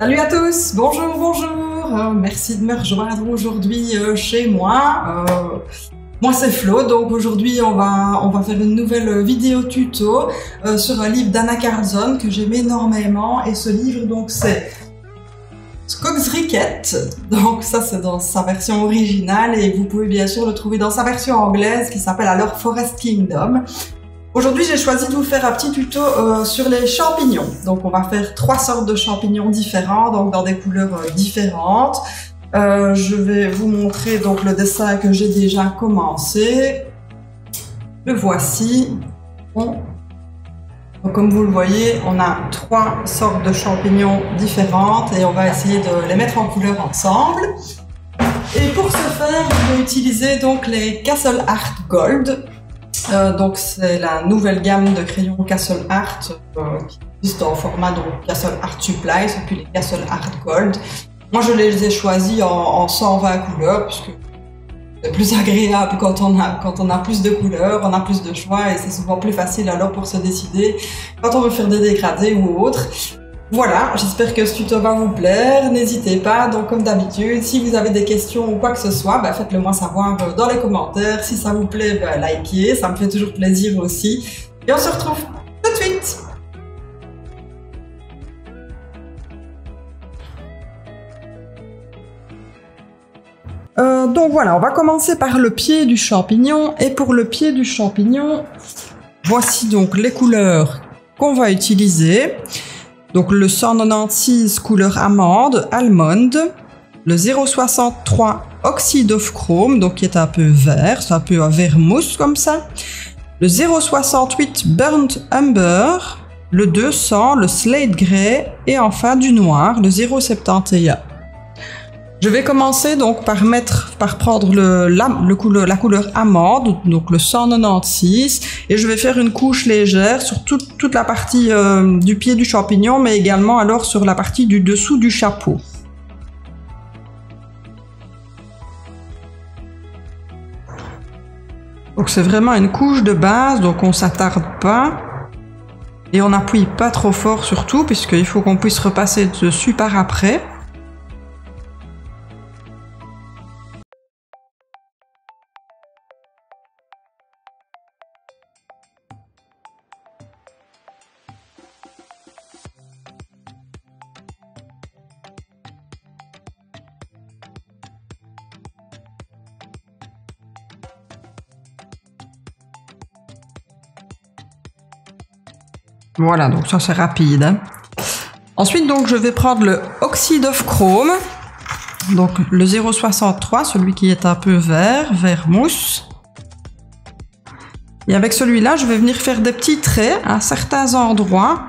Salut à tous, bonjour, bonjour, merci de me rejoindre aujourd'hui chez moi. Moi c'est Flo, donc aujourd'hui on va faire une nouvelle vidéo tuto sur un livre d'Anna Carlson que j'aime énormément, et ce livre donc c'est Skog's Ricket, donc ça c'est dans sa version originale et vous pouvez bien sûr le trouver dans sa version anglaise qui s'appelle alors Forest Kingdom. Aujourd'hui, j'ai choisi de vous faire un petit tuto sur les champignons. Donc, on va faire 3 sortes de champignons différents, donc dans des couleurs différentes. Je vais vous montrer donc le dessin que j'ai déjà commencé. Le voici. Bon. Donc, comme vous le voyez, on a 3 sortes de champignons différentes et on va essayer de les mettre en couleur ensemble. Et pour ce faire, je vais utiliser donc les Castle Art Gold. Donc c'est la nouvelle gamme de crayons Castle Art qui existe en format donc Castle Art Supply, et puis les Castle Art Gold. Moi je les ai choisis en 120 couleurs puisque c'est plus agréable quand on a plus de couleurs, on a plus de choix et c'est souvent plus facile alors pour se décider quand on veut faire des dégradés ou autre. Voilà, j'espère que ce tuto va vous plaire, n'hésitez pas, donc comme d'habitude, si vous avez des questions ou quoi que ce soit, faites-le moi savoir dans les commentaires, si ça vous plaît, likez, ça me fait toujours plaisir aussi, et on se retrouve tout de suite. Donc voilà, on va commencer par le pied du champignon, et pour le pied du champignon, voici donc les couleurs qu'on va utiliser. Donc le 196 couleur amande, almond, le 063 oxyde of chrome, donc qui est un peu vert, c'est un peu un vert mousse comme ça, le 068 burnt umber, le 200, le slate grey, et enfin du noir, le 071. Je vais commencer donc par prendre la couleur amande, donc le 196, et je vais faire une couche légère sur toute la partie du pied du champignon, mais également alors sur la partie du dessous du chapeau. Donc c'est vraiment une couche de base, donc on s'attarde pas, et on n'appuie pas trop fort surtout, puisqu'il faut qu'on puisse repasser dessus par après. Voilà, donc ça c'est rapide. Hein. Ensuite, donc je vais prendre le oxyde of chrome, donc le 063, celui qui est un peu vert mousse. Et avec celui-là, je vais venir faire des petits traits à certains endroits,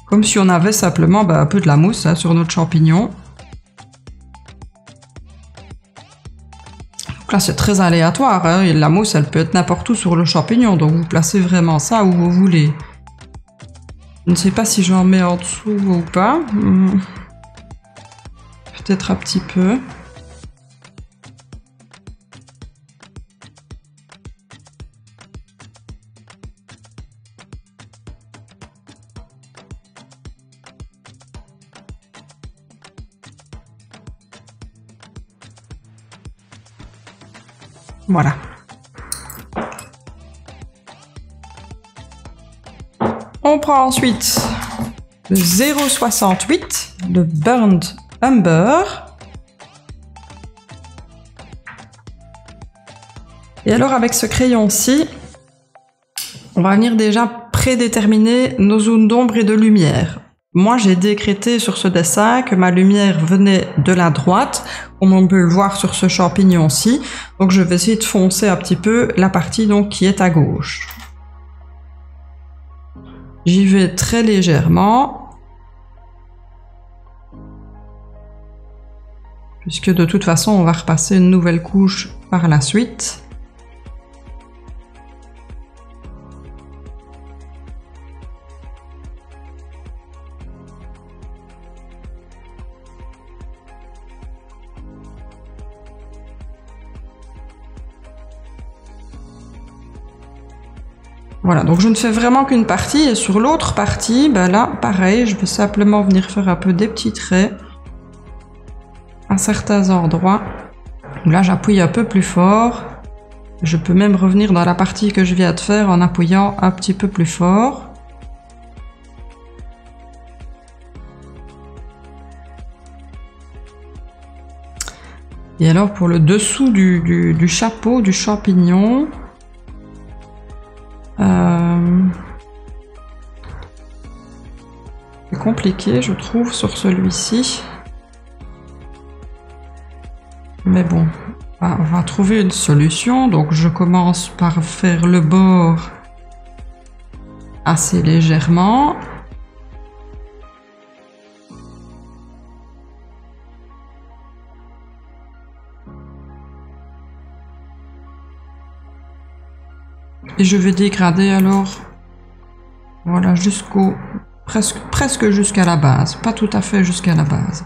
comme si on avait simplement un peu de la mousse hein, sur notre champignon. Là, c'est très aléatoire, hein, et la mousse, elle peut être n'importe où sur le champignon, donc vous placez vraiment ça où vous voulez. Je ne sais pas si j'en mets en dessous ou pas. Peut-être un petit peu. Voilà. On prend ensuite le 068, le burnt umber. Et alors avec ce crayon-ci, on va venir déjà prédéterminer nos zones d'ombre et de lumière. Moi, j'ai décrété sur ce dessin que ma lumière venait de la droite, comme on peut le voir sur ce champignon-ci. Donc, je vais essayer de foncer un petit peu la partie donc, qui est à gauche. J'y vais très légèrement, puisque de toute façon, on va repasser une nouvelle couche par la suite. Voilà, donc je ne fais vraiment qu'une partie, et sur l'autre partie, ben là, pareil, je vais simplement venir faire un peu des petits traits à certains endroits. Là, j'appuie un peu plus fort. Je peux même revenir dans la partie que je viens de faire en appuyant un petit peu plus fort. Et alors pour le dessous du chapeau, du champignon, c'est compliqué je trouve sur celui-ci. Mais bon, on va trouver une solution. Donc je commence par faire le bord assez légèrement. Et je vais dégrader alors, voilà, jusqu'au presque jusqu'à la base, pas tout à fait jusqu'à la base.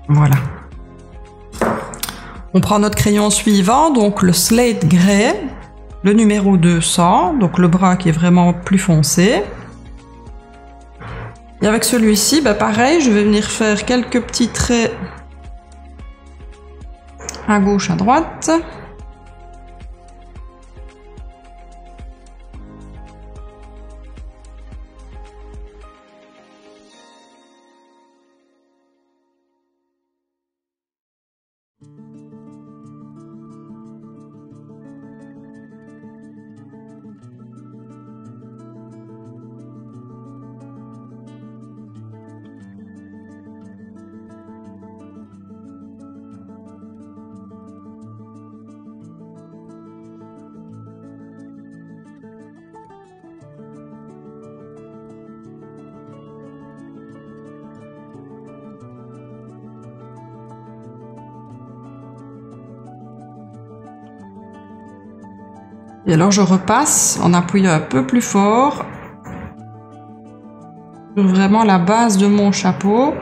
Voilà. On prend notre crayon suivant, donc le Slate Grey, le numéro 200, donc le brun qui est vraiment plus foncé. Et avec celui-ci, bah pareil, je vais venir faire quelques petits traits à gauche, à droite. Et alors je repasse en appuyant un peu plus fort sur vraiment la base de mon chapeau.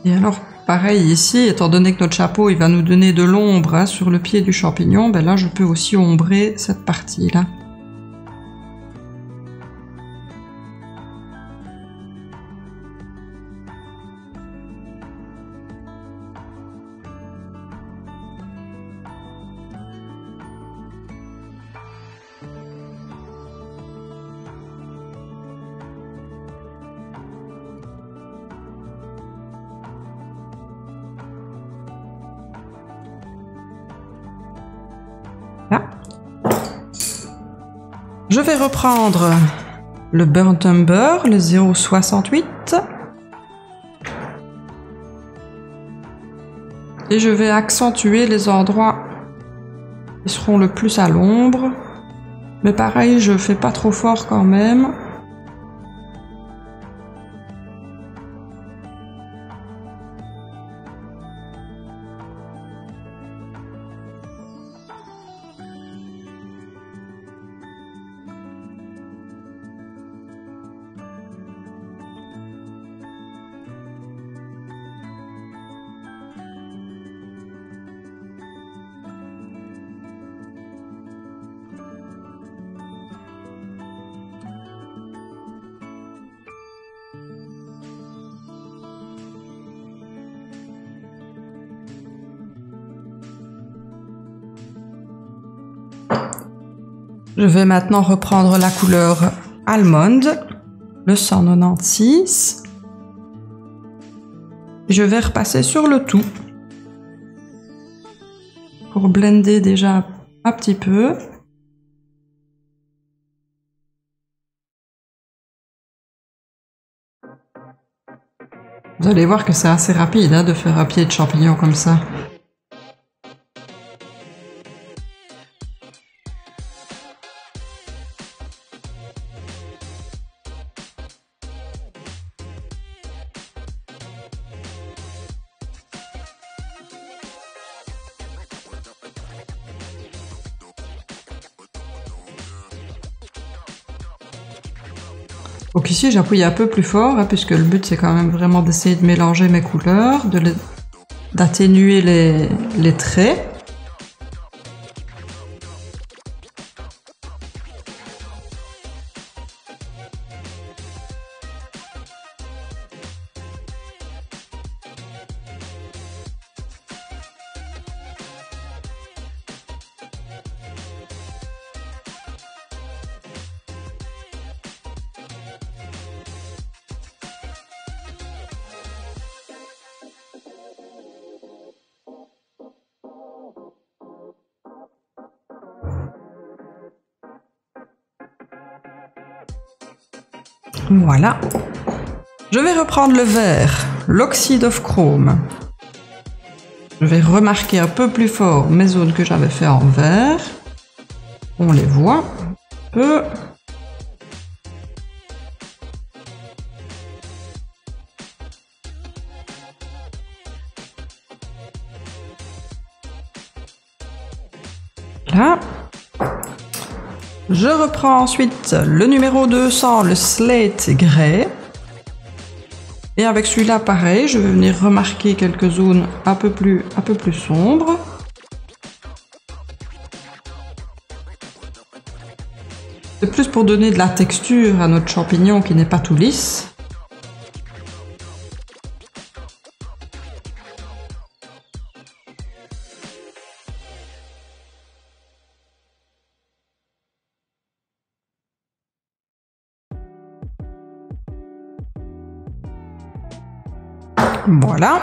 Et alors, pareil ici, étant donné que notre chapeau il va nous donner de l'ombre hein, sur le pied du champignon, ben là je peux aussi ombrer cette partie-là. Là. Je vais reprendre le Burnt Umber, le 0,68 et je vais accentuer les endroits qui seront le plus à l'ombre, mais pareil je fais pas trop fort quand même. Je vais maintenant reprendre la couleur Almond, le 196. Je vais repasser sur le tout pour blender déjà un petit peu. Vous allez voir que c'est assez rapide hein, de faire un pied de champignon comme ça. Donc ici j'appuie un peu plus fort, hein, puisque le but c'est quand même vraiment d'essayer de mélanger mes couleurs, d'atténuer les traits. Voilà. Je vais reprendre le vert, l'oxyde of chrome. Je vais remarquer un peu plus fort mes zones que j'avais fait en vert. On les voit un peu. Là. Je reprends ensuite le numéro 200, le Slate Grey. Et avec celui-là, pareil, je vais venir remarquer quelques zones un peu plus sombres. C'est plus pour donner de la texture à notre champignon qui n'est pas tout lisse. Voilà.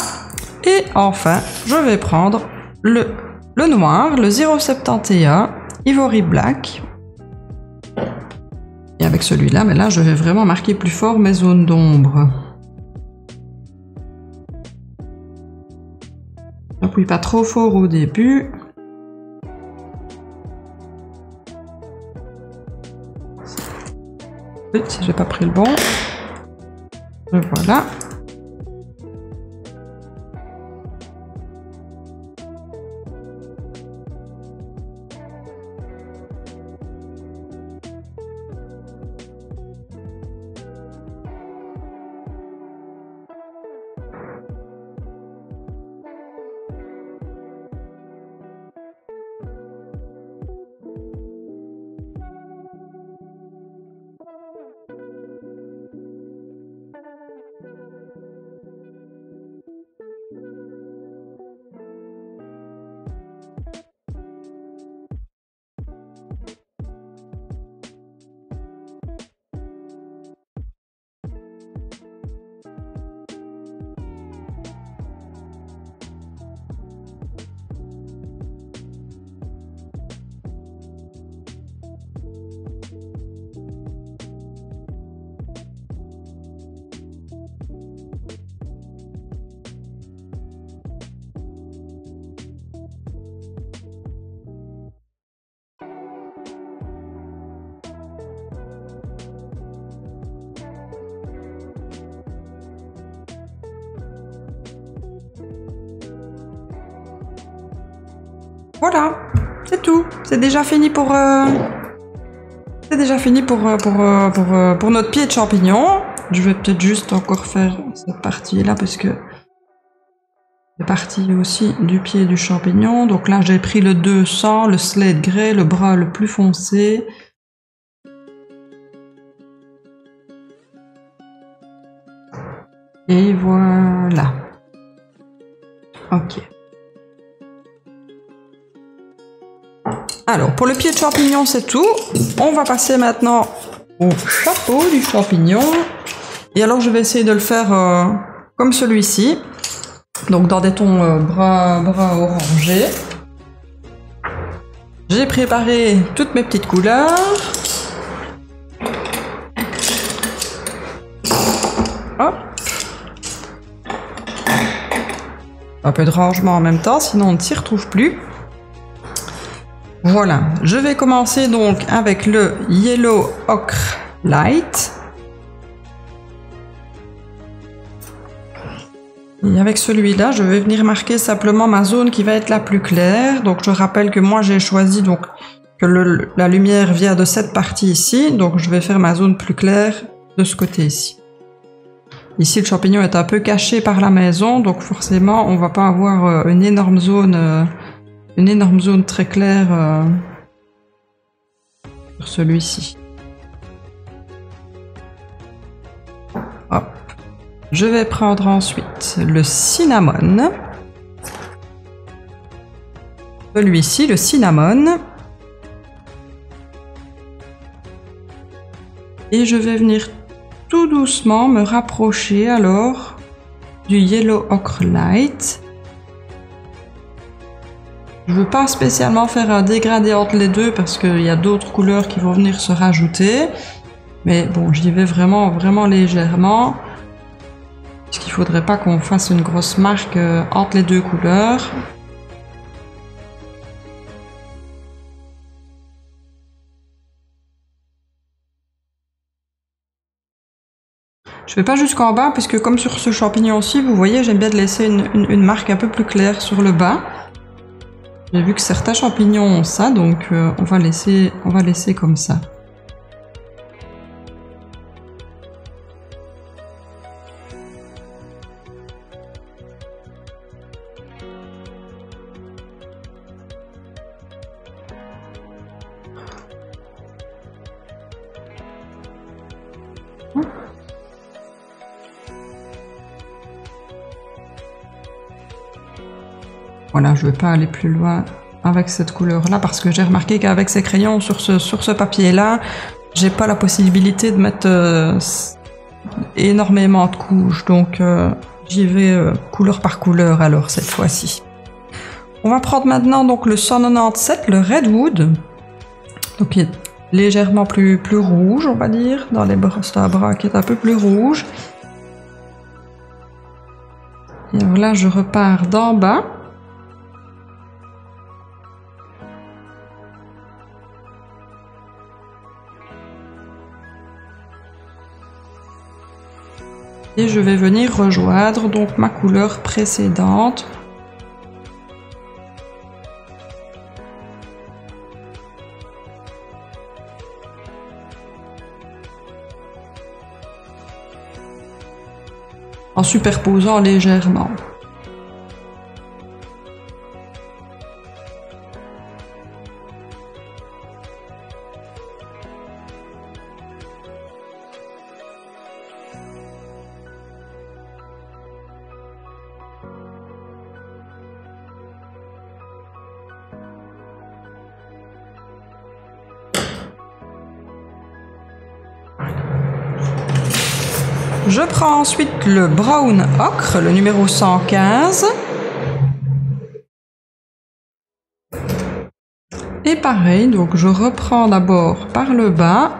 Et enfin, je vais prendre le noir, le 071 Ivory Black. Et avec celui-là, mais là, je vais vraiment marquer plus fort mes zones d'ombre. N'appuie pas trop fort au début. J'ai pas pris le bon. Et voilà. Voilà, c'est tout. C'est déjà fini pour notre pied de champignon. Je vais peut-être juste encore faire cette partie-là parce que c'est partie aussi du pied du champignon. Donc là, j'ai pris le 200, le Slate Grey, le brun le plus foncé. Et voilà. Ok. Alors, pour le pied de champignon, c'est tout. On va passer maintenant au chapeau du champignon. Et alors, je vais essayer de le faire comme celui-ci. Donc, dans des tons brun orangé. J'ai préparé toutes mes petites couleurs. Hop. Un peu de rangement en même temps, sinon on ne s'y retrouve plus. Voilà, je vais commencer donc avec le Yellow Ochre Light. Et avec celui-là, je vais venir marquer simplement ma zone qui va être la plus claire. Donc je rappelle que moi j'ai choisi donc que la lumière vient de cette partie ici. Donc je vais faire ma zone plus claire de ce côté-ci. Ici, le champignon est un peu caché par la maison, donc forcément, on va pas avoir une énorme zone très claire sur celui-ci. Hop. Je vais prendre ensuite le cinnamon. Celui-ci, le cinnamon. Et je vais venir tout doucement me rapprocher alors du Yellow Ochre Light. Je ne veux pas spécialement faire un dégradé entre les deux parce qu'il y a d'autres couleurs qui vont venir se rajouter. Mais bon, j'y vais vraiment légèrement. Parce qu'il ne faudrait pas qu'on fasse une grosse marque entre les deux couleurs. Je ne vais pas jusqu'en bas puisque comme sur ce champignon aussi, vous voyez, j'aime bien de laisser une marque un peu plus claire sur le bas. J'ai vu que certains champignons ont ça, donc on va laisser comme ça. Voilà, je ne vais pas aller plus loin avec cette couleur-là parce que j'ai remarqué qu'avec ces crayons sur ce papier-là, j'ai pas la possibilité de mettre énormément de couches. Donc j'y vais couleur par couleur alors cette fois-ci. On va prendre maintenant donc le 197, le Redwood. Donc il est légèrement plus rouge, on va dire, dans les bras, c'est un bras qui est un peu plus rouge. Et alors là, je repars d'en bas. Et je vais venir rejoindre donc ma couleur précédente. En superposant légèrement. Je prends ensuite le Brown Ochre, le numéro 115. Et pareil, donc je reprends d'abord par le bas.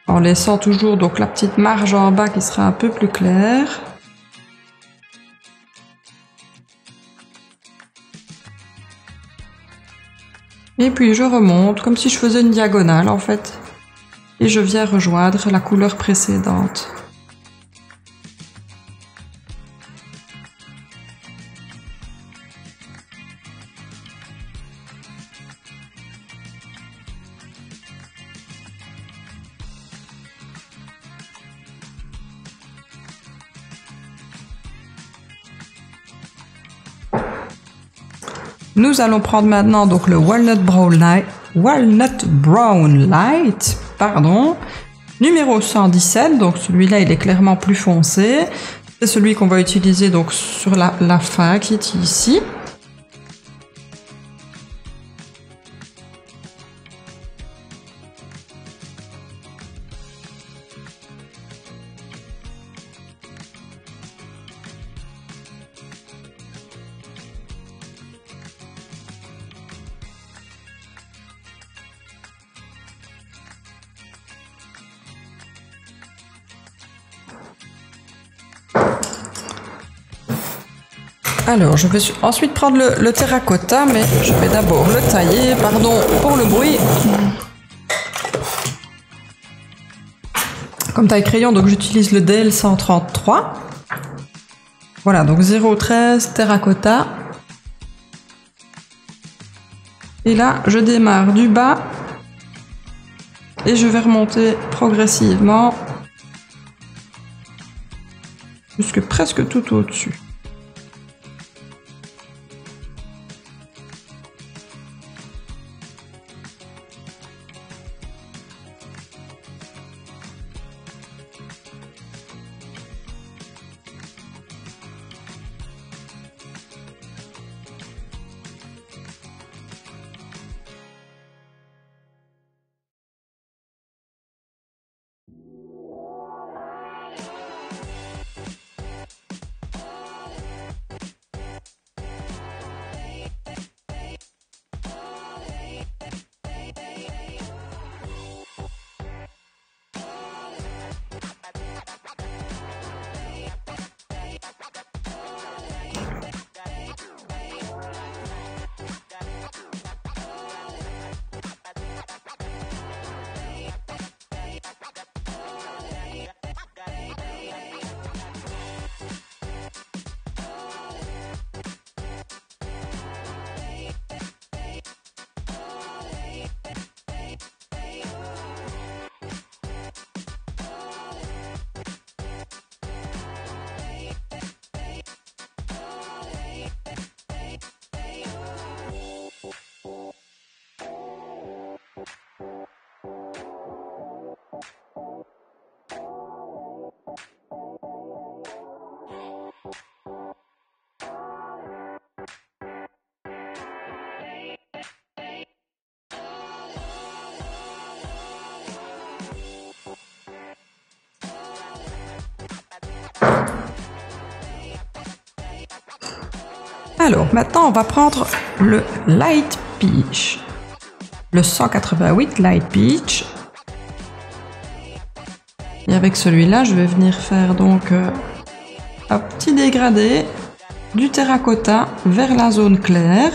En laissant toujours donc la petite marge en bas qui sera un peu plus claire. Et puis je remonte comme si je faisais une diagonale en fait. Et je viens rejoindre la couleur précédente. Nous allons prendre maintenant donc le Walnut Brown Light, pardon, numéro 117. Donc celui-là, il est clairement plus foncé. C'est celui qu'on va utiliser donc sur la fin qui est ici. Alors, je vais ensuite prendre le terracotta, mais je vais d'abord le tailler, pardon pour le bruit. Comme taille crayon, donc j'utilise le DL 133. Voilà, donc 0,13 terracotta. Et là, je démarre du bas et je vais remonter progressivement jusque presque tout au-dessus. Alors, maintenant, on va prendre le Light Peach. Le 188 Light Peach. Et avec celui-là, je vais venir faire donc un petit dégradé du terracotta vers la zone claire.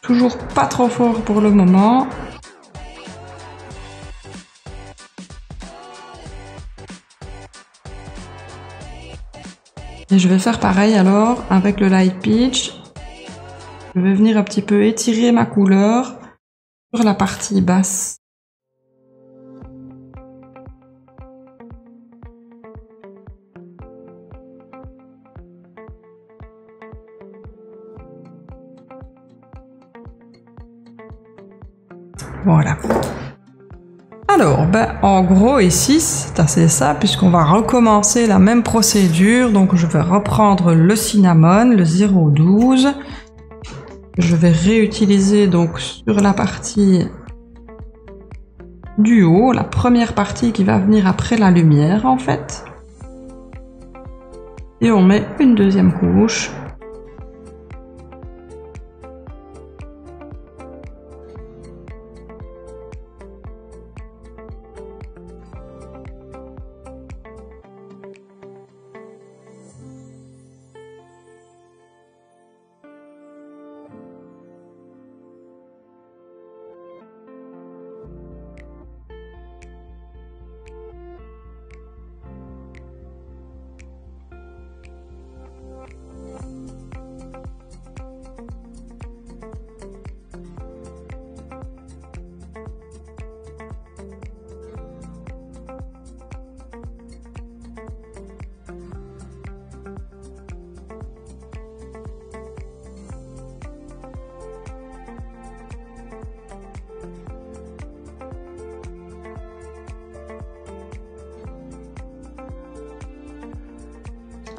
Toujours pas trop fort pour le moment. Et je vais faire pareil alors avec le Light Peach. Je vais venir un petit peu étirer ma couleur sur la partie basse. Voilà. Alors, en gros ici, c'est assez ça, puisqu'on va recommencer la même procédure. Donc, je vais reprendre le cinnamon, le 0,12. Je vais réutiliser donc sur la partie du haut, la première partie qui va venir après la lumière en fait. Et on met une deuxième couche.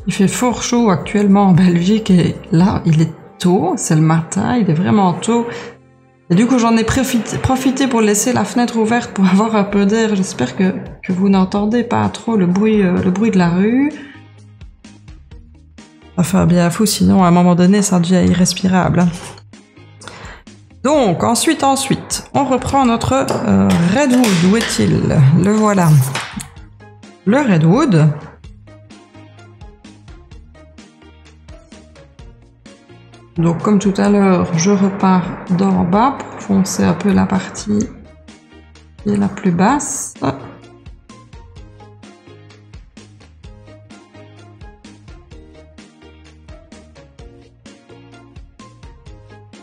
Il fait fort chaud actuellement en Belgique et là il est tôt, c'est le matin, il est vraiment tôt. Et du coup j'en ai profité pour laisser la fenêtre ouverte pour avoir un peu d'air. J'espère que vous n'entendez pas trop le bruit de la rue. Ça fait bien fou, sinon à un moment donné ça devient irrespirable. Donc ensuite, on reprend notre Redwood. Où est-il? Le voilà. Le Redwood. Donc comme tout à l'heure, je repars d'en bas pour foncer un peu la partie qui est la plus basse.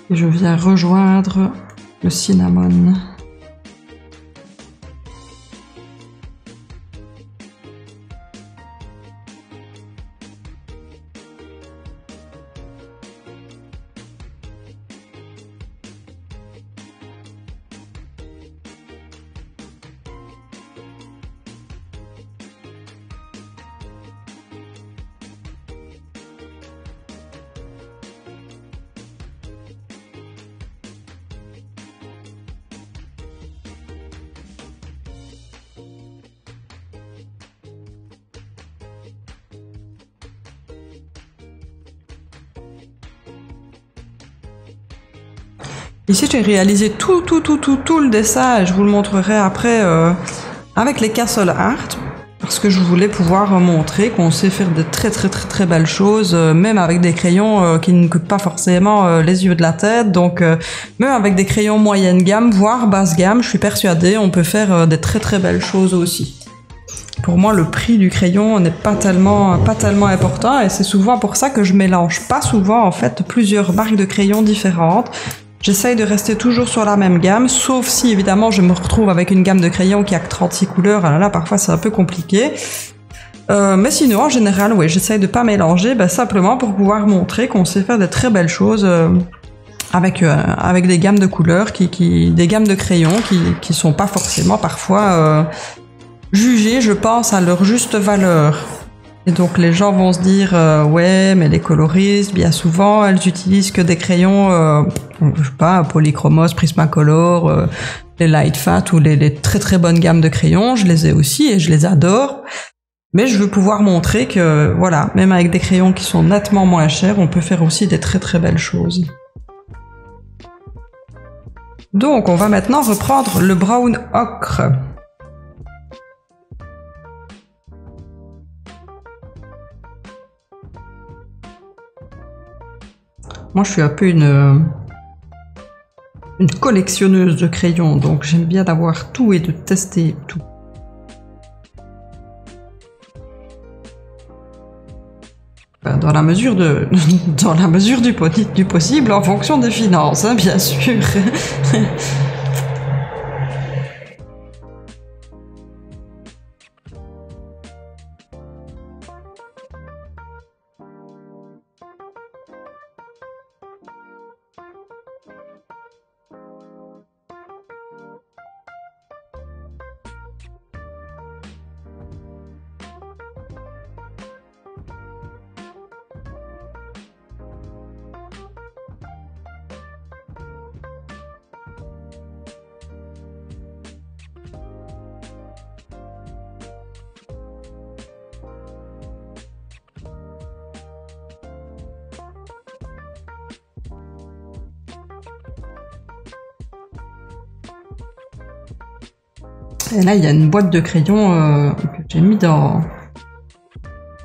Et je viens rejoindre le cinnamon. Ici, j'ai réalisé tout le dessin et je vous le montrerai après avec les Castle Art parce que je voulais pouvoir montrer qu'on sait faire de très belles choses, même avec des crayons qui ne coûtent pas forcément les yeux de la tête. Donc, même avec des crayons moyenne gamme, voire basse gamme, je suis persuadée, on peut faire des très belles choses aussi. Pour moi, le prix du crayon n'est pas tellement important et c'est souvent pour ça que je mélange pas souvent en fait plusieurs marques de crayons différentes. J'essaye de rester toujours sur la même gamme, sauf si évidemment je me retrouve avec une gamme de crayons qui a que 36 couleurs, alors là parfois c'est un peu compliqué. Mais sinon en général, oui, j'essaye de pas mélanger, simplement pour pouvoir montrer qu'on sait faire de très belles choses avec des gammes de couleurs, des gammes de crayons qui sont pas forcément parfois jugées, je pense, à leur juste valeur. Et donc les gens vont se dire ouais, mais les coloristes bien souvent elles utilisent que des crayons je sais pas, Polychromos, Prismacolor, les Light Fat ou les très bonnes gammes de crayons, je les ai aussi et je les adore. Mais je veux pouvoir montrer que voilà, même avec des crayons qui sont nettement moins chers, on peut faire aussi des très belles choses. Donc on va maintenant reprendre le brown ocre. Moi, je suis un peu une collectionneuse de crayons, donc j'aime bien d'avoir tout et de tester tout. Dans la mesure du possible, en fonction des finances, hein, bien sûr. Et là, il y a une boîte de crayons que j'ai mis dans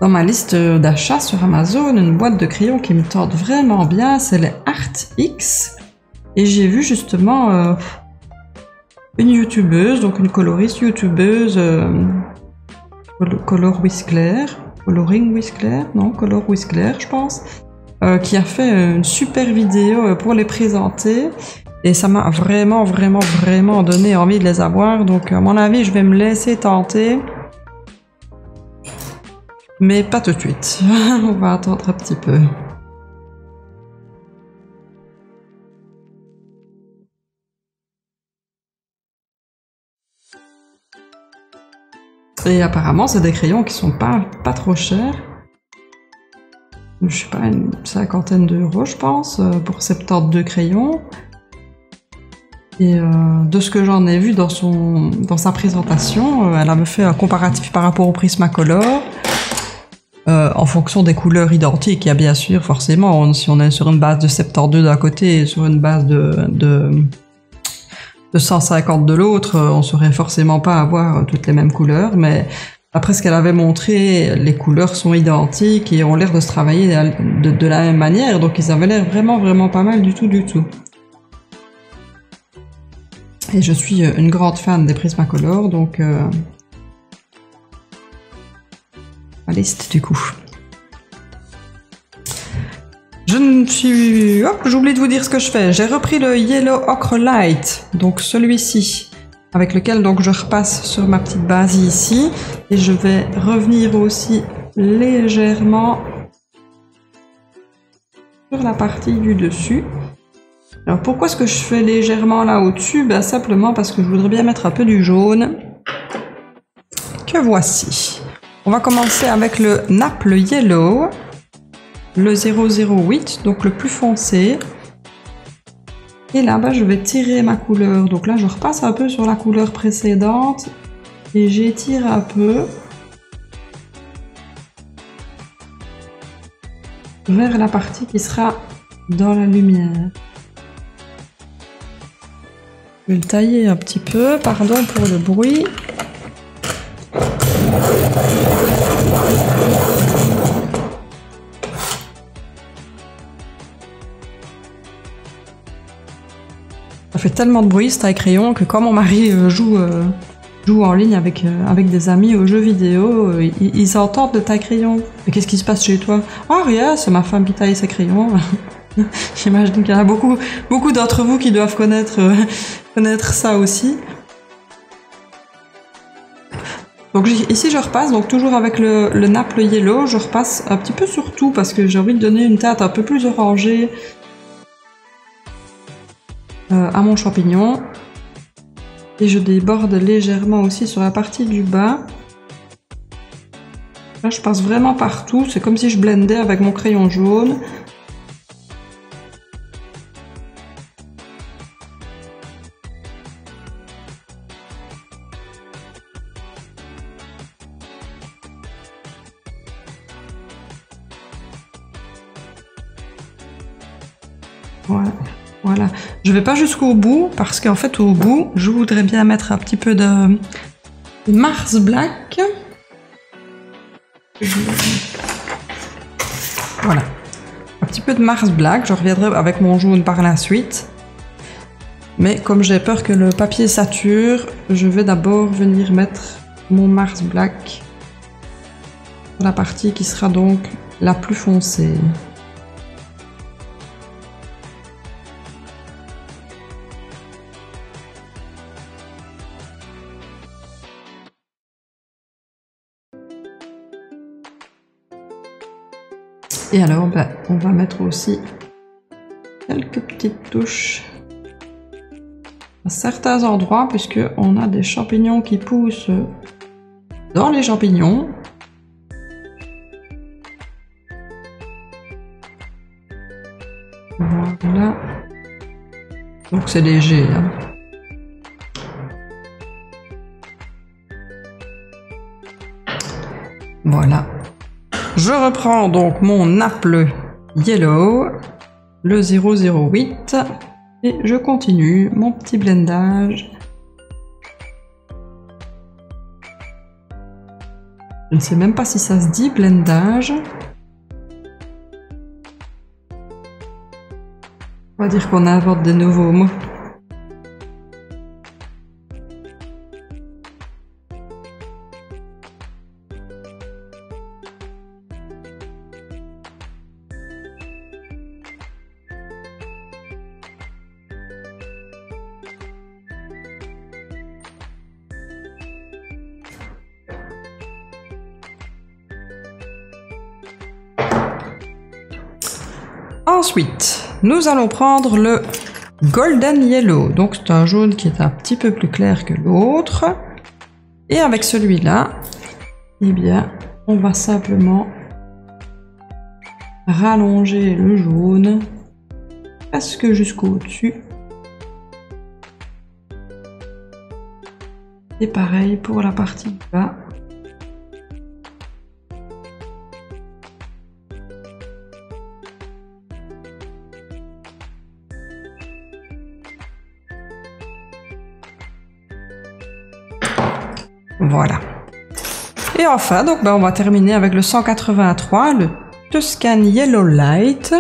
ma liste d'achat sur Amazon, une boîte de crayons qui me tente vraiment bien, c'est les Art X. Et j'ai vu justement une youtubeuse, donc une coloriste youtubeuse, Color with Claire, Coloring with Claire, non, Color with Claire, je pense, qui a fait une super vidéo pour les présenter. Et ça m'a vraiment donné envie de les avoir. Donc à mon avis, je vais me laisser tenter. Mais pas tout de suite. On va attendre un petit peu. Et apparemment, c'est des crayons qui sont pas trop chers. Je sais pas, une cinquantaine d'euros, je pense, pour 72 crayons. Et de ce que j'en ai vu dans sa présentation, elle a me fait un comparatif par rapport au Prismacolor. En fonction des couleurs identiques, il y a bien sûr, forcément, si on est sur une base de 72 d'un côté et sur une base de 150 de l'autre, on saurait forcément pas avoir toutes les mêmes couleurs, mais après ce qu'elle avait montré, les couleurs sont identiques et ont l'air de se travailler de la même manière, donc ils avaient l'air vraiment pas mal du tout. Et je suis une grande fan des Prismacolor, donc ma liste du coup. Je ne suis... Hop, j'oublie de vous dire ce que je fais. J'ai repris le Yellow Ochre Light, donc celui-ci, avec lequel donc je repasse sur ma petite base ici. Et je vais revenir aussi légèrement sur la partie du dessus. Alors pourquoi est-ce que je fais légèrement là au-dessus? Ben, simplement parce que je voudrais bien mettre un peu du jaune. Que voici. On va commencer avec le Naples Yellow, le 008, donc le plus foncé. Et là, je vais tirer ma couleur. Donc là, je repasse un peu sur la couleur précédente et j'étire un peu vers la partie qui sera dans la lumière. Je vais le tailler un petit peu, pardon pour le bruit. Ça fait tellement de bruit, ce taille-crayon, que quand mon mari joue en ligne avec des amis aux jeux vidéo, ils entendent le taille-crayon. Mais qu'est-ce qui se passe chez toi? Ah, rien, c'est ma femme qui taille ses crayons. J'imagine qu'il y en a beaucoup d'entre vous qui doivent connaître ça aussi. Donc ici je repasse, donc toujours avec le Naples Yellow, je repasse un petit peu sur tout parce que j'ai envie de donner une teinte un peu plus orangée à mon champignon. Et je déborde légèrement aussi sur la partie du bas. Là je passe vraiment partout, c'est comme si je blendais avec mon crayon jaune. Voilà. Je vais pas jusqu'au bout parce qu'en fait au bout, je voudrais bien mettre un petit peu de Mars Black. Voilà. Un petit peu de Mars Black. Je reviendrai avec mon jaune par la suite. Mais comme j'ai peur que le papier sature, je vais d'abord venir mettre mon Mars Black sur la partie qui sera donc la plus foncée. Et alors, on va mettre aussi quelques petites touches à certains endroits, puisque on a des champignons qui poussent dans les champignons. Voilà. Donc c'est léger, hein. Voilà. Je reprends donc mon Naples Yellow, le 008, et je continue mon petit blendage. Je ne sais même pas si ça se dit blendage. On va dire qu'on invente des nouveaux mots. Ensuite, nous allons prendre le Golden Yellow. Donc c'est un jaune qui est un petit peu plus clair que l'autre. Et avec celui-là, eh bien, on va simplement rallonger le jaune presque jusqu'au dessus. Et pareil pour la partie du bas. Voilà. Et enfin, donc, on va terminer avec le 183, le Tuscan Yellow Light.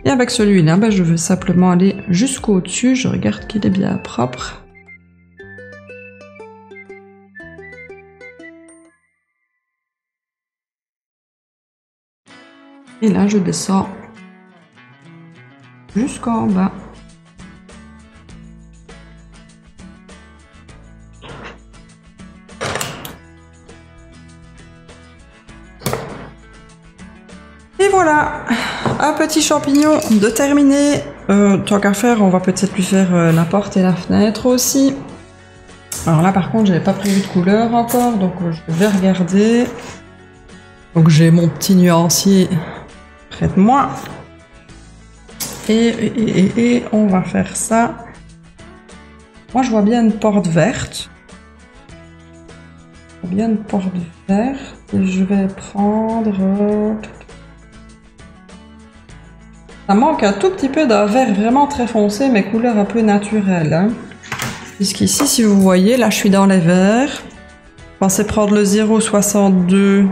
Et avec celui-là, je vais simplement aller jusqu'au dessus. Je regarde qu'il est bien propre. Et là, je descends jusqu'en bas. Et voilà, un petit champignon de terminé. Tant qu'à faire, on va peut-être lui faire la porte et la fenêtre aussi. Alors là, par contre, j'avais pas prévu de couleur encore, donc je vais regarder. Donc j'ai mon petit nuancier près de moi. Et on va faire ça. Moi, je vois bien une porte verte. Je vois bien une porte verte. Et je vais prendre... Ça manque un tout petit peu d'un vert vraiment très foncé, mais couleur un peu naturelle. Hein. Puisqu'ici, si vous voyez, là je suis dans les verts. Je pensais prendre le 0,62.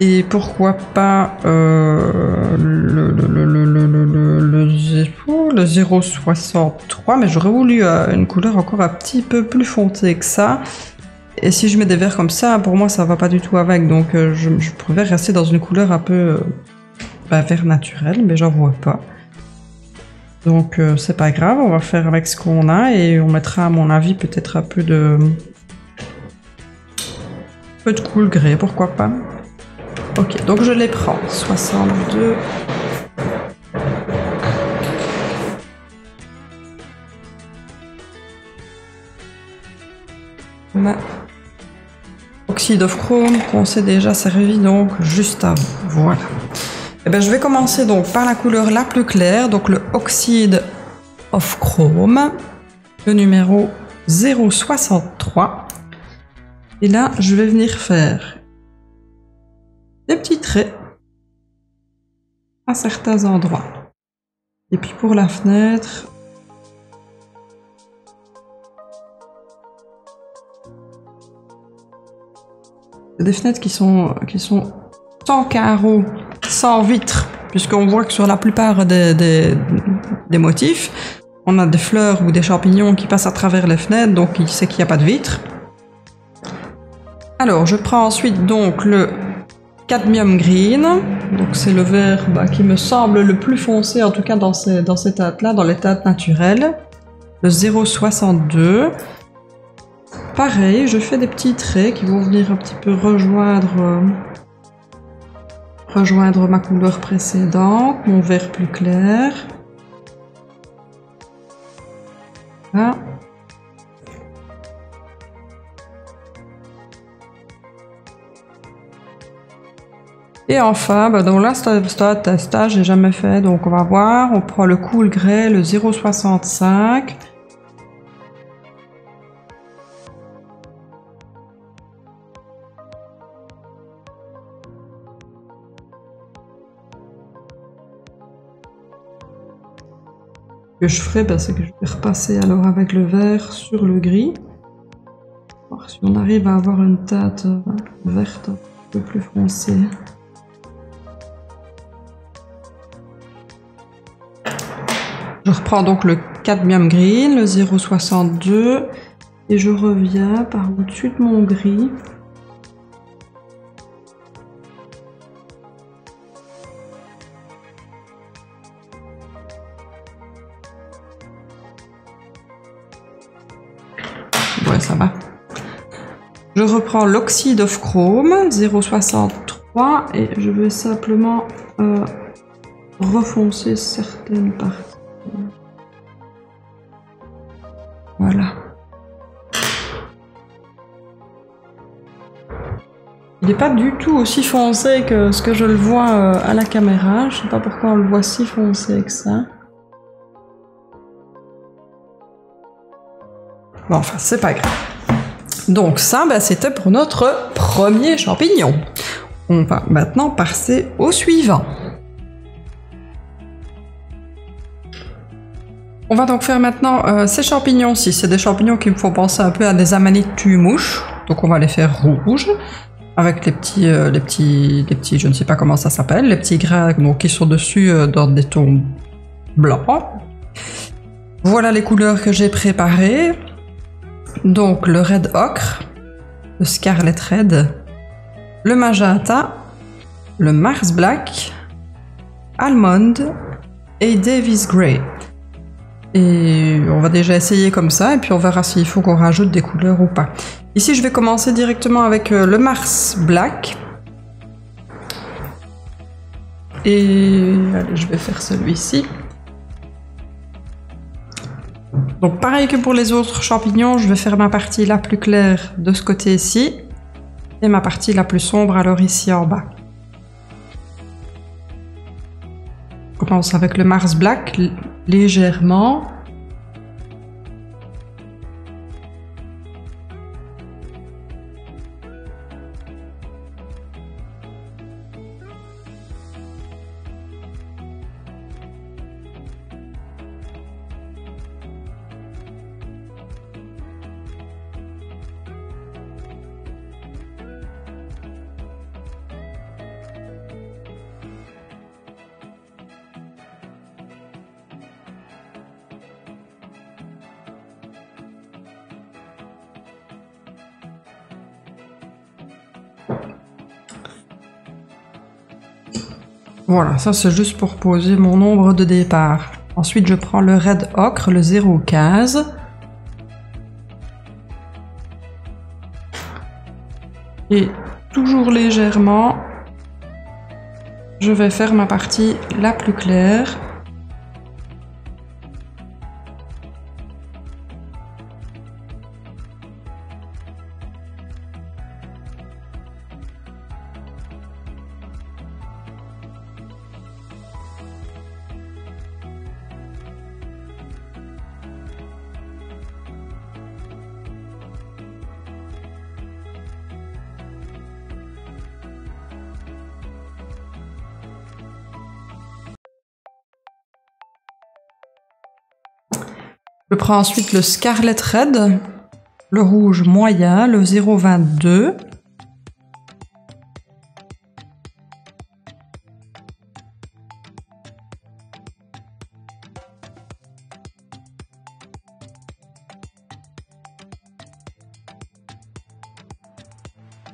Et pourquoi pas le 0,63. Mais j'aurais voulu une couleur encore un petit peu plus foncée que ça. Et si je mets des verts comme ça, pour moi ça va pas du tout avec. Donc je préfère rester dans une couleur un peu... vert naturel, mais j'en vois pas. Donc c'est pas grave, on va faire avec ce qu'on a et on mettra à mon avis peut-être un peu de cool grey, pourquoi pas. Ok, donc je les prends. 62. Oxyde of chrome qu'on s'est déjà servi donc juste avant. Voilà. Eh bien, je vais commencer donc par la couleur la plus claire, donc le Oxyde of Chrome, le numéro 0,63. Et là, je vais venir faire des petits traits à certains endroits. Et puis pour la fenêtre, c'est des fenêtres qui sont sans carreaux, sans vitres, puisqu'on voit que sur la plupart des motifs, on a des fleurs ou des champignons qui passent à travers les fenêtres, donc il sait qu'il n'y a pas de vitres. Alors, je prends ensuite donc le cadmium green, donc c'est le vert qui me semble le plus foncé, en tout cas dans ces teintes-là, dans les teintes naturelles, le 0,62. Pareil, je fais des petits traits qui vont venir un petit peu rejoindre ma couleur précédente, mon vert plus clair. Voilà. Et enfin, donc là, c'est un testage, j'ai jamais fait, donc on va voir. On prend le cool grey, le 0,65. Ce que je ferai, c'est que je vais repasser alors avec le vert sur le gris. Voir si on arrive à avoir une teinte verte un peu plus foncée. Je reprends donc le cadmium green, le 0,62 et je reviens par au-dessus de mon gris. Ouais, ça va. Je reprends l'oxyde of chrome, 0,63 et je vais simplement refoncer certaines parties. Voilà. Il n'est pas du tout aussi foncé que ce que je le vois à la caméra. Je sais pas pourquoi on le voit si foncé que ça. Bon, enfin, c'est pas grave. Donc ça, c'était pour notre premier champignon. On va maintenant passer au suivant. On va donc faire maintenant ces champignons-ci. C'est des champignons qui me font penser un peu à des amanites tue-mouches. Donc on va les faire rouges. Avec les petits, je ne sais pas comment ça s'appelle, les petits grains donc, qui sont dessus dans des tons blancs. Voilà les couleurs que j'ai préparées. Donc le red ocre, le scarlet red, le magenta le Mars Black, Almond et Davis Gray. Et on va déjà essayer comme ça et puis on verra s'il faut qu'on rajoute des couleurs ou pas. Ici je vais commencer directement avec le Mars Black. Et allez, je vais faire celui-ci. Donc pareil que pour les autres champignons, je vais faire ma partie la plus claire de ce côté-ci et ma partie la plus sombre alors ici en bas. On commence avec le Mars Black légèrement. Voilà, ça c'est juste pour poser mon nombre de départ. Ensuite, je prends le Red Ocre, le 0,15. Et toujours légèrement, je vais faire ma partie la plus claire. Je prends ensuite le Scarlet Red, le rouge moyen, le 0,22.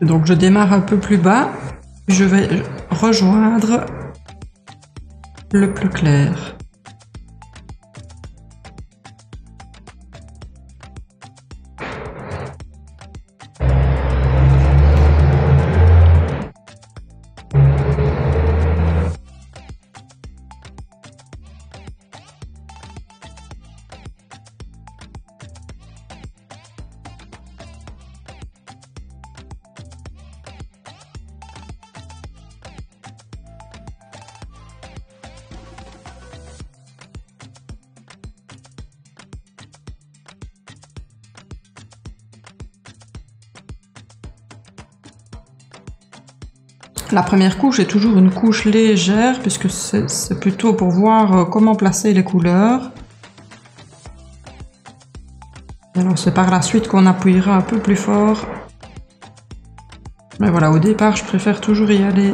Et donc je démarre un peu plus bas, je vais rejoindre le plus clair. La première couche est toujours une couche légère puisque c'est plutôt pour voir comment placer les couleurs. Et alors c'est par la suite qu'on appuiera un peu plus fort. Mais voilà, au départ je préfère toujours y aller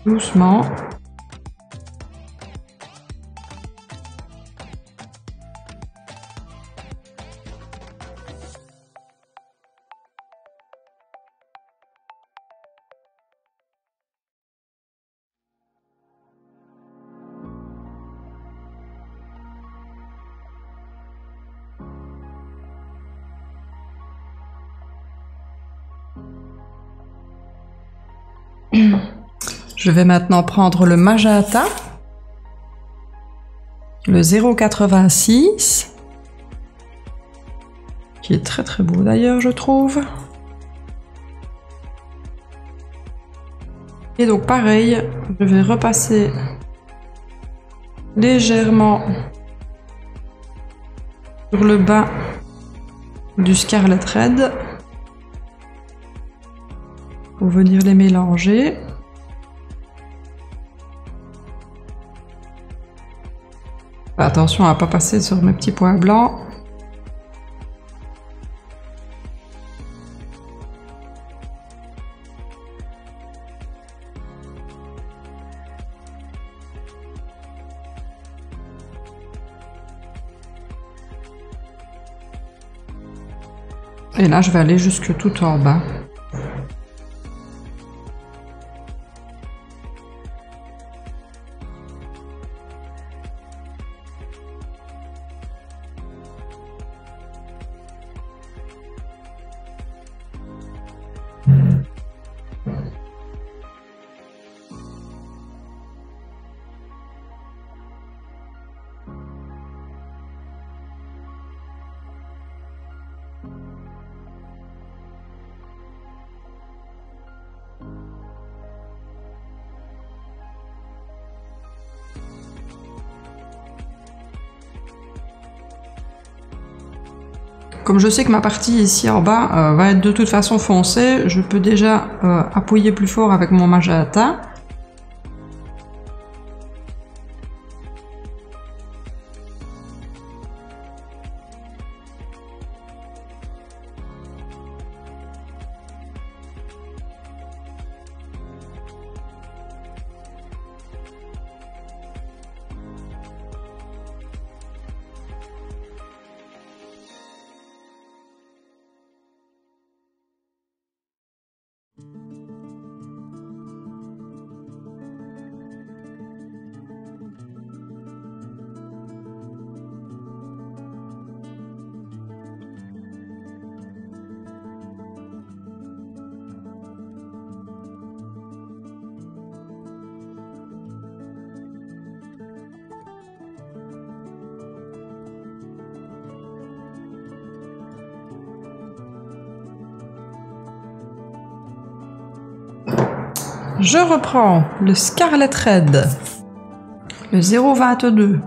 doucement. Je vais maintenant prendre le magenta, le 0,86, qui est très très beau d'ailleurs je trouve. Et donc pareil, je vais repasser légèrement sur le bas du Scarlet Red pour venir les mélanger. Attention à ne pas passer sur mes petits points blancs. Et là, je vais aller jusque tout en bas. comme je sais que ma partie ici en bas va être de toute façon foncée, je peux déjà appuyer plus fort avec mon magenta. Je reprends le Scarlet Red, le 0,22.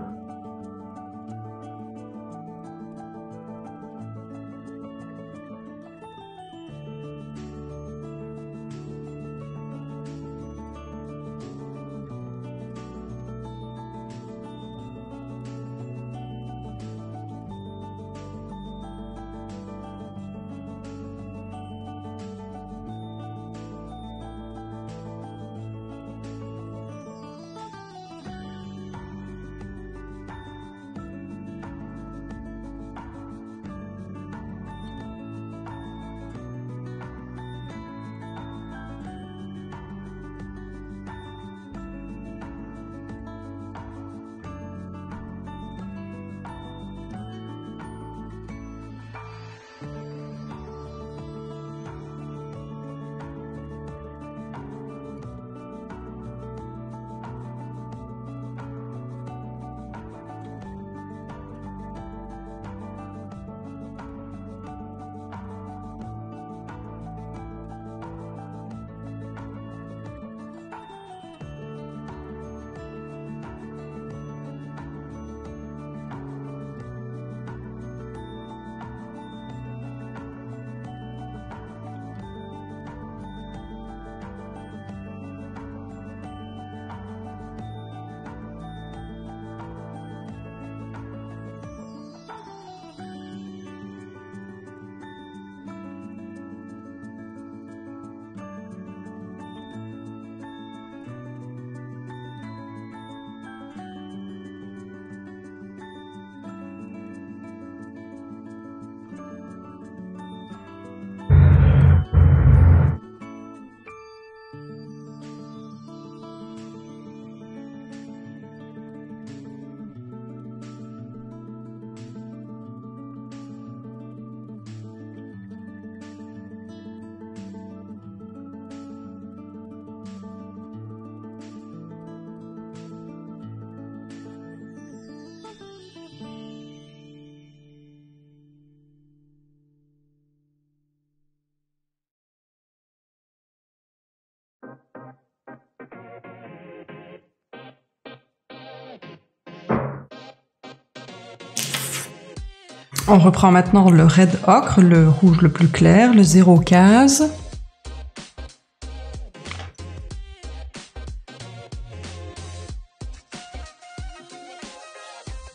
On reprend maintenant le Red Ocre, le rouge le plus clair, le 0,15.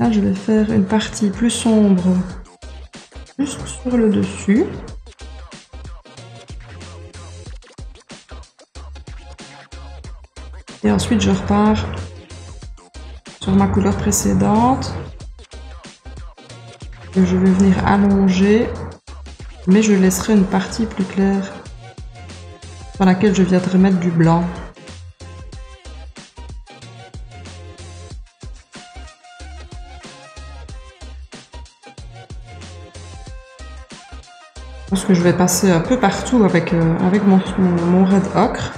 Là, je vais faire une partie plus sombre, juste sur le dessus. Et ensuite, je repars sur ma couleur précédente. Je vais venir allonger, mais je laisserai une partie plus claire dans laquelle je viendrai mettre du blanc. Je pense que je vais passer un peu partout avec mon Red Ocre.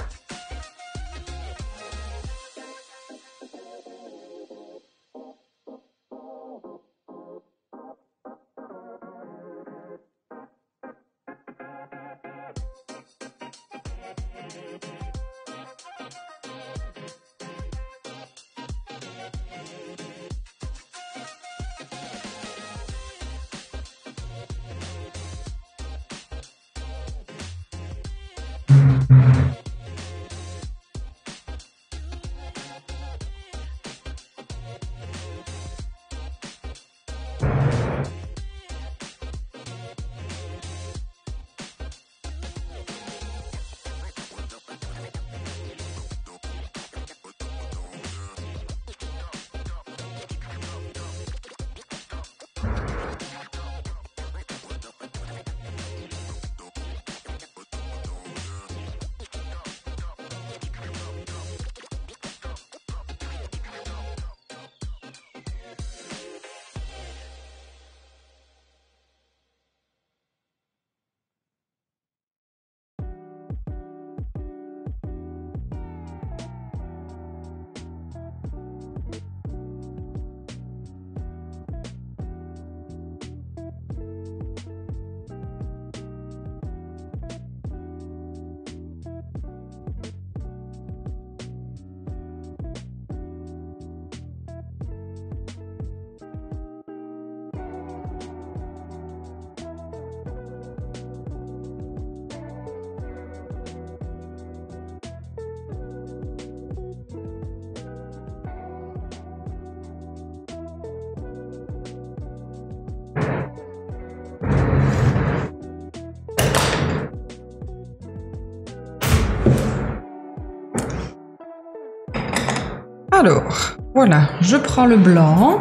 Alors, voilà, je prends le blanc,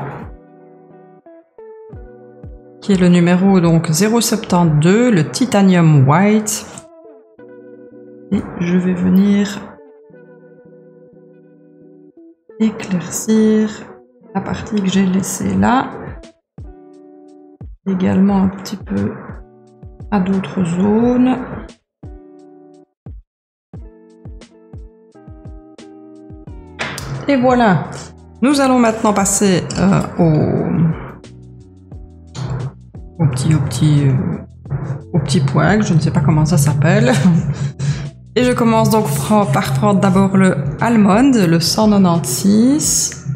qui est le numéro donc 072, le Titanium White. Et je vais venir éclaircir la partie que j'ai laissée là. Également un petit peu à d'autres zones. Et voilà. Nous allons maintenant passer au petit poil, je ne sais pas comment ça s'appelle. Et je commence donc par prendre d'abord le Almond, le 196.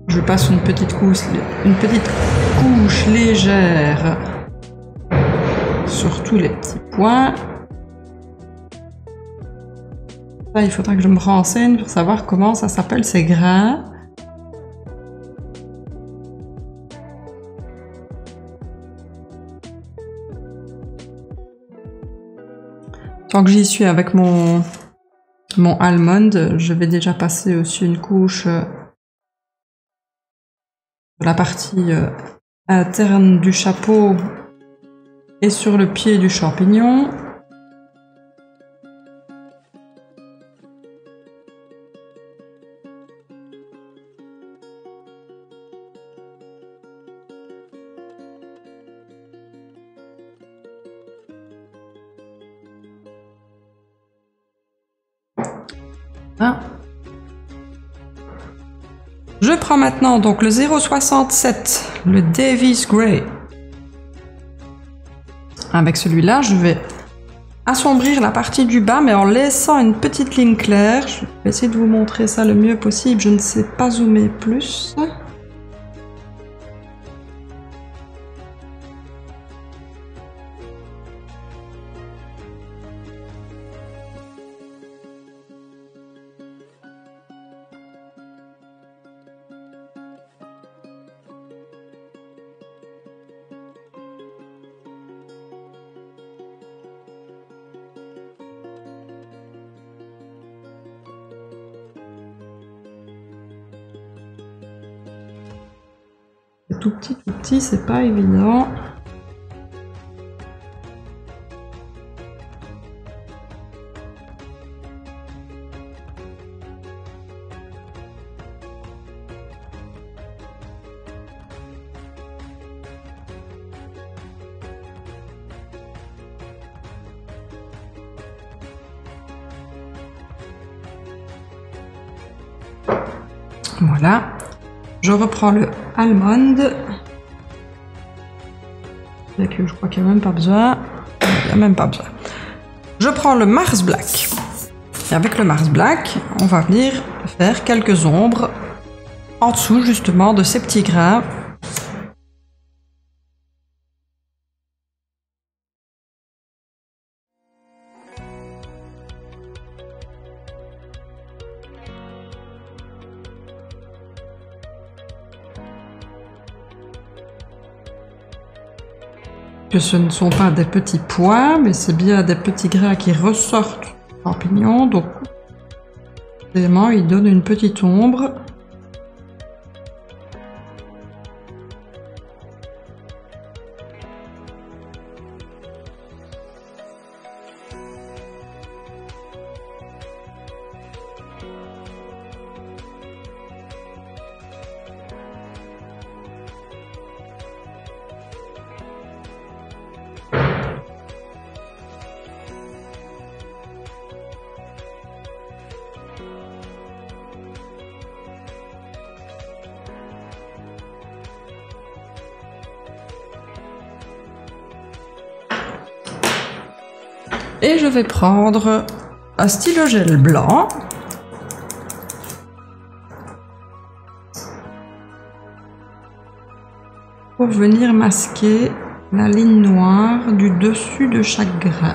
Je passe une petite couche légère sur tous les petits points. Là, il faudra que je me renseigne pour savoir comment ça s'appelle ces grains. Tant que j'y suis avec mon almond, je vais déjà passer aussi une couche de la partie interne du chapeau et sur le pied du champignon. Je prends maintenant donc le 067, le Davis Gray. Avec celui-là, je vais assombrir la partie du bas, mais en laissant une petite ligne claire. Je vais essayer de vous montrer ça le mieux possible. Je ne sais pas zoomer plus. Tout petit, c'est pas évident. Voilà. Je reprends le almond. Je crois qu'il n'y a même pas besoin. Il n'y a même pas besoin. Je prends le Mars Black. Et avec le Mars Black, on va venir faire quelques ombres en dessous justement de ces petits grains. Que ce ne sont pas des petits pois, mais c'est bien des petits grains qui ressortent du champignon. Donc, évidemment, ils donnent une petite ombre. Et je vais prendre un stylo gel blanc. Pour venir masquer la ligne noire du dessus de chaque grain.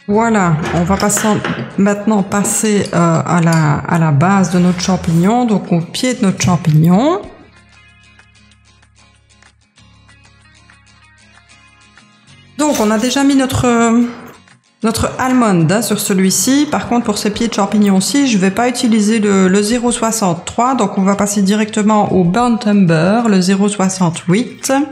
Voilà, on va maintenant passer à la base de notre champignon, donc au pied de notre champignon. Donc on a déjà mis notre almond hein, sur celui-ci. Par contre pour ces pieds de champignon-ci, je ne vais pas utiliser le 0,63, donc on va passer directement au burnt umber, le 0,68.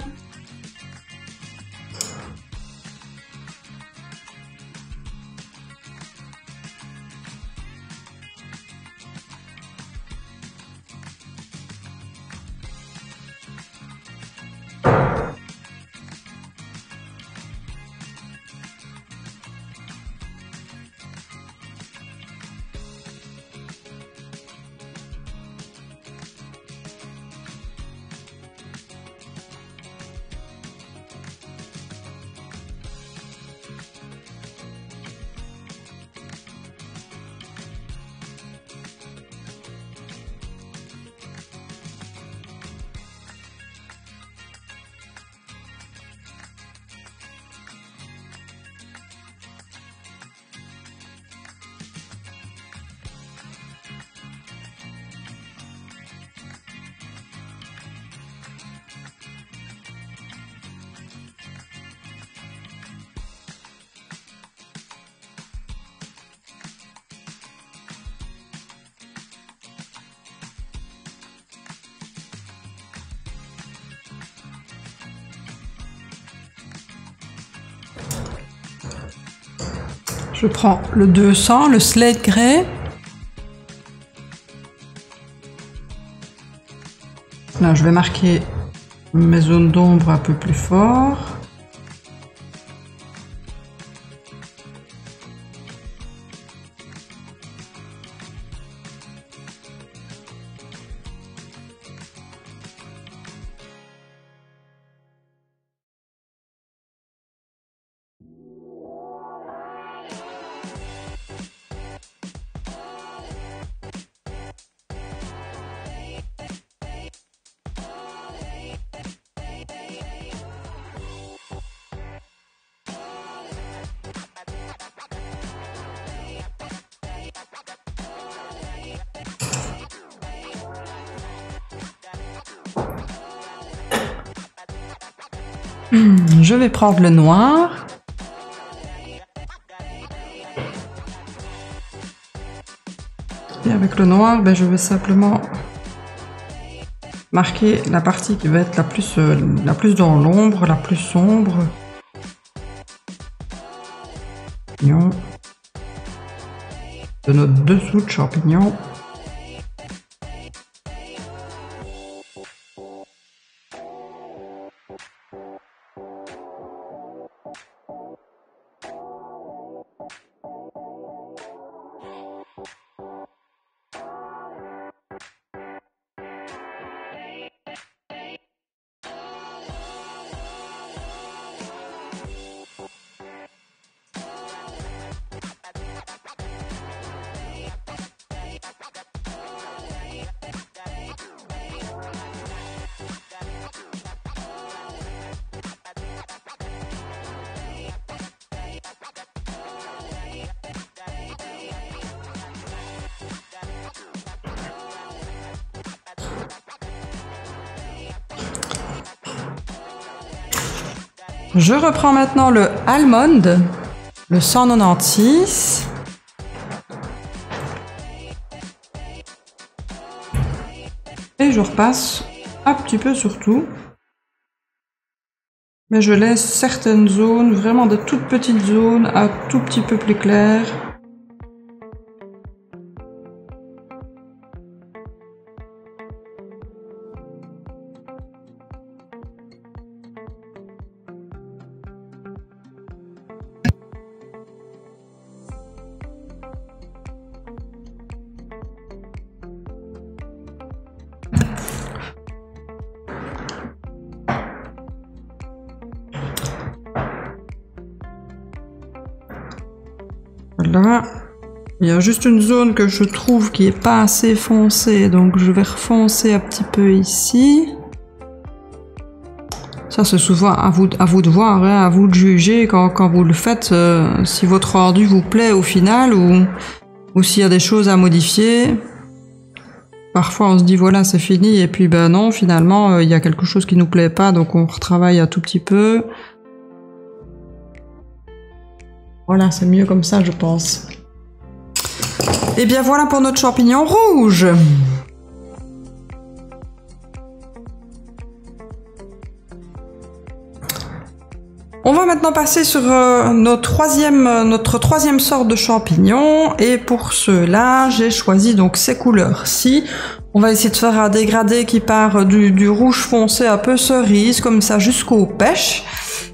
Je prends le 200, le slate grey. Là, je vais marquer mes zones d'ombre un peu plus fort. Je vais prendre le noir. Et avec le noir, ben, je vais simplement marquer la partie qui va être la plus dans l'ombre, la plus sombre. De notre dessous de champignon. Je reprends maintenant le almond, le 196. Et je repasse un petit peu sur tout. Mais je laisse certaines zones, vraiment de toutes petites zones, un tout petit peu plus claires. Là, il y a juste une zone que je trouve qui est pas assez foncée, donc je vais refoncer un petit peu ici. Ça, c'est souvent à vous de voir, hein, à vous de juger quand vous le faites, si votre rendu vous plaît au final ou s'il y a des choses à modifier. Parfois, on se dit voilà, c'est fini, et puis ben non, finalement, il y a quelque chose qui nous plaît pas, donc on retravaille un tout petit peu. Voilà, c'est mieux comme ça, je pense. Et bien voilà pour notre champignon rouge. On va maintenant passer sur notre troisième sorte de champignon, et pour cela j'ai choisi donc ces couleurs-ci. On va essayer de faire un dégradé qui part du rouge foncé un peu cerise comme ça jusqu'aux pêches.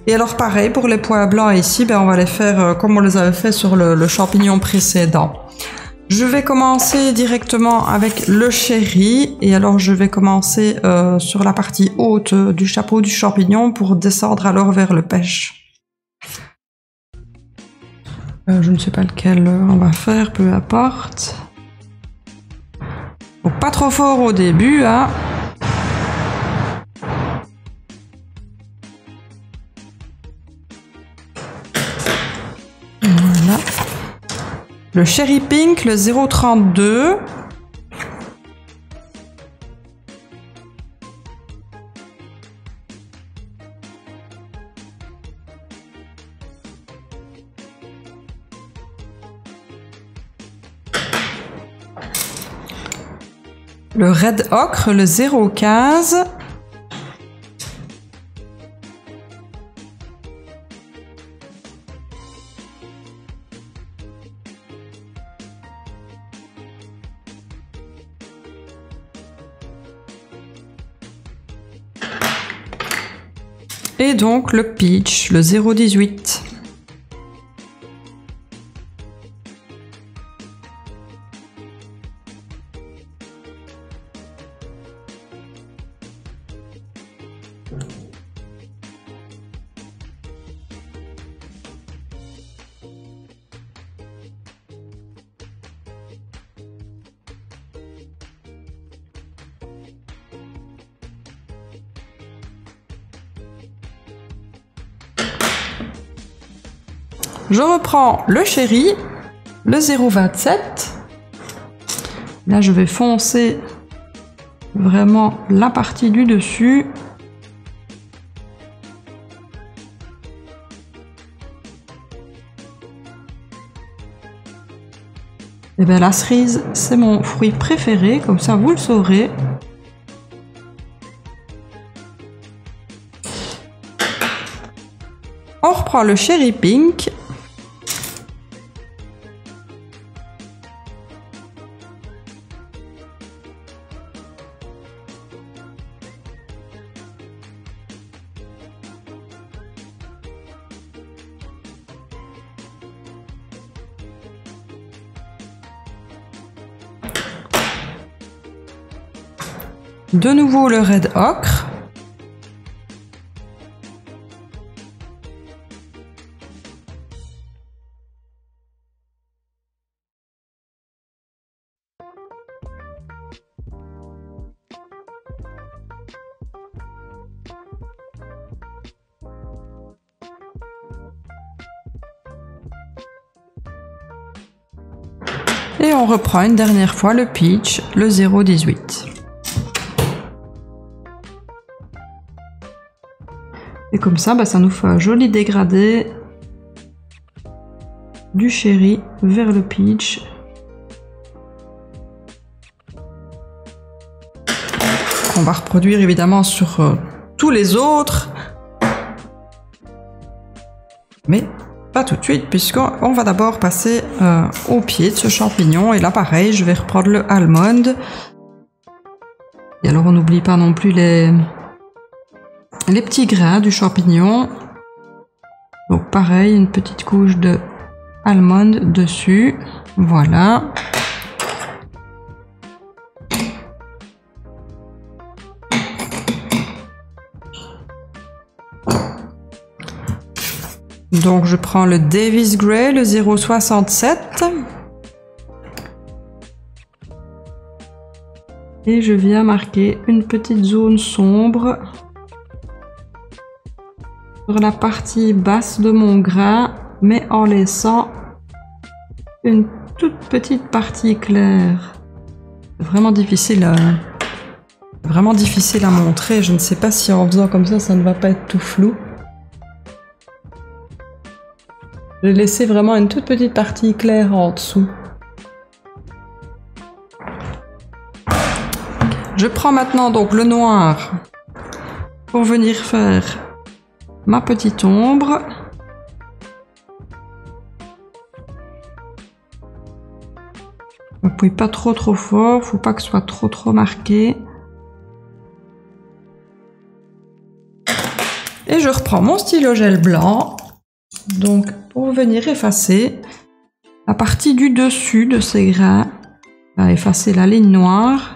Et alors pareil pour les points blancs ici, ben on va les faire comme on les avait fait sur le champignon précédent. Je vais commencer directement avec le chéri, et alors je vais commencer sur la partie haute du chapeau du champignon pour descendre alors vers le pêche. Je ne sais pas lequel on va faire, peu importe. Donc pas trop fort au début, hein. Voilà. Le Cherry Pink, le 0,32. Le Red Ocre, le 0,15. Et donc le Peach, le 0,18. Je reprends le chéri, le 0,27. Là, je vais foncer vraiment la partie du dessus. Et bien la cerise, c'est mon fruit préféré, comme ça vous le saurez. On reprend le Cherry Pink. De nouveau le Red Ocre. Et on reprend une dernière fois le Peach, le 0,18. Et comme ça, bah, ça nous fait un joli dégradé du chéri vers le peach. On va reproduire évidemment sur tous les autres. Mais pas tout de suite, puisqu'on va d'abord passer au pied de ce champignon. Et là, pareil, je vais reprendre le almond. Et alors, on n'oublie pas non plus les petits grains du champignon. Donc pareil, une petite couche de almond dessus. Voilà. Donc je prends le Davis Gray, le 0,67. Et je viens marquer une petite zone sombre sur la partie basse de mon grain, mais en laissant une toute petite partie claire. C'est vraiment difficile à montrer. Je ne sais pas si en faisant comme ça ne va pas être tout flou. J'ai laissé vraiment une toute petite partie claire en dessous. Je prends maintenant donc le noir pour venir faire ma petite ombre. N'appuie pas trop fort, faut pas que ce soit trop marqué. Et je reprends mon stylo gel blanc, donc pour venir effacer la partie du dessus de ces grains, on va effacer la ligne noire.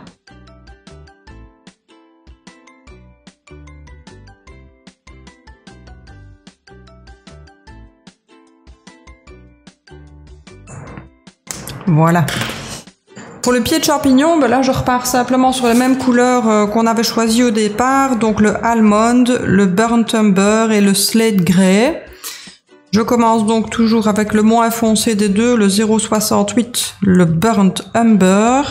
Voilà. Pour le pied de champignon, ben là je repars simplement sur les mêmes couleurs qu'on avait choisies au départ, donc le almond, le burnt umber et le slate grey. Je commence donc toujours avec le moins foncé des deux, le 0,68, le burnt umber.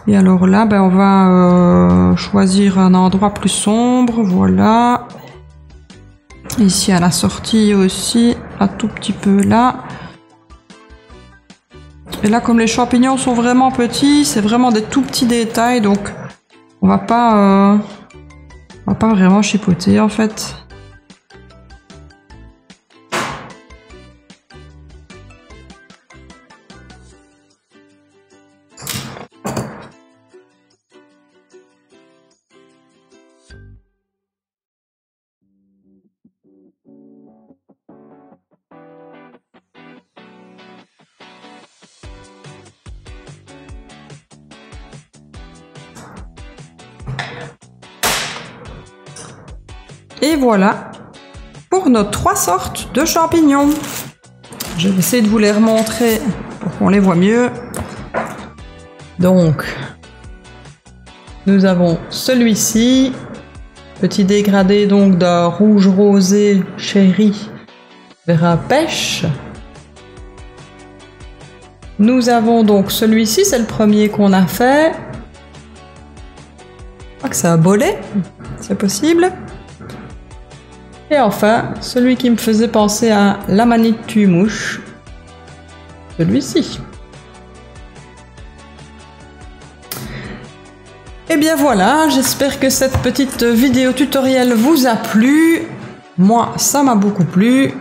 Et alors là, ben on va choisir un endroit plus sombre, voilà. Ici à la sortie aussi, un tout petit peu là. Et là, comme les champignons sont vraiment petits, c'est vraiment des tout petits détails, donc on va pas vraiment chipoter en fait. Et voilà pour nos 3 sortes de champignons. Je vais essayer de vous les remontrer pour qu'on les voit mieux. Donc, nous avons celui-ci, petit dégradé donc d'un rouge rosé chéri vers un pêche. Nous avons donc celui-ci, c'est le premier qu'on a fait. Je crois que c'est un bolet, c'est possible. Et enfin, celui qui me faisait penser à la manite tue-mouche, celui-ci. Et bien voilà, j'espère que cette petite vidéo tutoriel vous a plu. Moi, ça m'a beaucoup plu.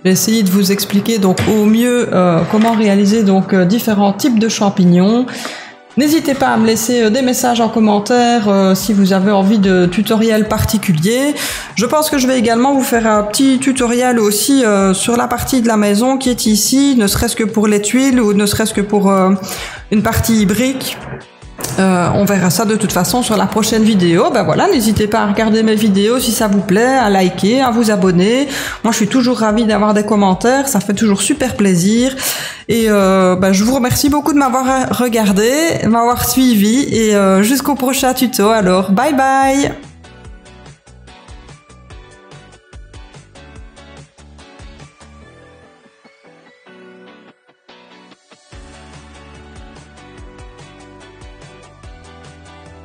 J'ai essayé de vous expliquer donc au mieux comment réaliser donc différents types de champignons. N'hésitez pas à me laisser des messages en commentaire si vous avez envie de tutoriels particuliers. Je pense que je vais également vous faire un petit tutoriel aussi sur la partie de la maison qui est ici, ne serait-ce que pour les tuiles ou ne serait-ce que pour une partie brique. On verra ça de toute façon sur la prochaine vidéo. Ben voilà, n'hésitez pas à regarder mes vidéos si ça vous plaît, à liker, à vous abonner. Moi, je suis toujours ravie d'avoir des commentaires, ça fait toujours super plaisir. Et je vous remercie beaucoup de m'avoir regardé, m'avoir suivi et jusqu'au prochain tuto. Alors, bye bye!